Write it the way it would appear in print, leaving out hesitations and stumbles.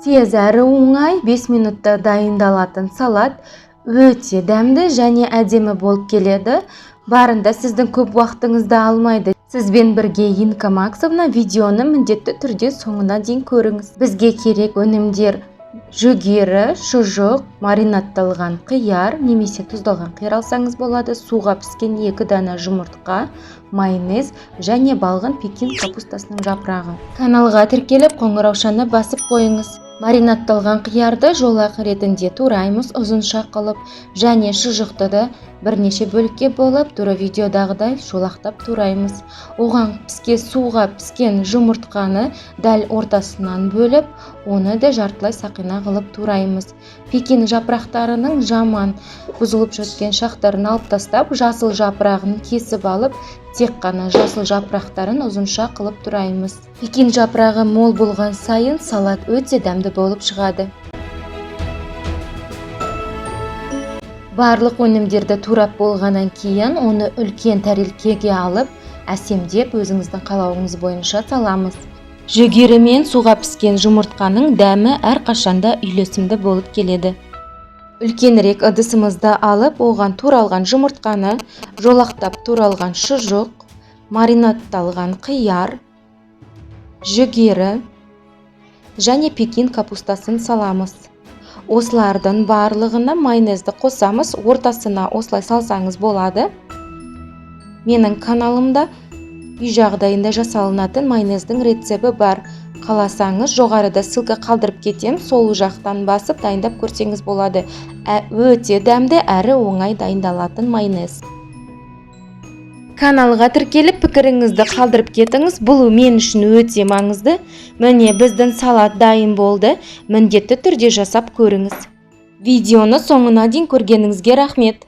Тез әрі оңай 5 минутта дайындалатын салат өте дәмді және әдемі болып келеді. Барында сіздің көп уақытыңызды алмайды. Сізбен бірге Инка Максовна. Видеоны міндетті түрде соңына дейін көріңіз. Бізге керек өнімдер: жүгері, шұжық, маринатталған қияр немесе тұздалған қияр алсаңыз болады, суға піскен 2 дана жұмыртқа, майонез және балғын пекин капустасының жапырағы. Каналға тіркеліп қоңыраушаны басып қойыңыз. Маринатталған қиярды жолақ ретінде тураймыз ұзынша қылып, және шұжықты да бірнеше бөлікке болып, тура видеодағыдай жолақтап тураймыз. Оған суға піскен жұмыртқаны дәл ортасынан бөліп, оны да жартылай сақина қылып тураймыз. Пекин жапырақтарының жаман бұзылып жатқан шақтарын алып тастап, жасыл жапырағын кесіп алып, тек қана жасыл жапырақтарын ұзынша қылып тураймыз. Пекин жапырағы мол болған сайын салат өте дәмді болып шығады. Барлық өнімдерді турап болғаннан кейін оны үлкен тәрелкеге алып, әсемдеп өзіңіздің қалауыңыз бойынша саламыз. Жүгері мен суға піскен жұмыртқаның дәмі әрқашанда үйлесімді болып келеді. Үлкенірек ыдысымызды алып, оған туралған жұмыртқаны, жолақтап туралған шұжық, маринатталған қияр, жүгері және пекин капустасын саламыз. Осылардың барлығына майонезді қосамыз. Ортасына осылай салсаңыз болады. Менің каналымда үй жағдайында жасалынатын майонездің рецебі бар. Қаласаңыз жоғарыда ссылка қалдырып кетем, сол жақтан басып дайындап көрсеңіз болады. Өте дәмді әрі оңай дайындалатын майонез. Каналға тіркеліп пікіріңізді қалдырып кетіңіз. Бұл мен үшін өте маңызды. Міне біздің салат дайын болды. Міндетті түрде жасап көріңіз. Видеоны соңына дейін көргеніңізге рахмет.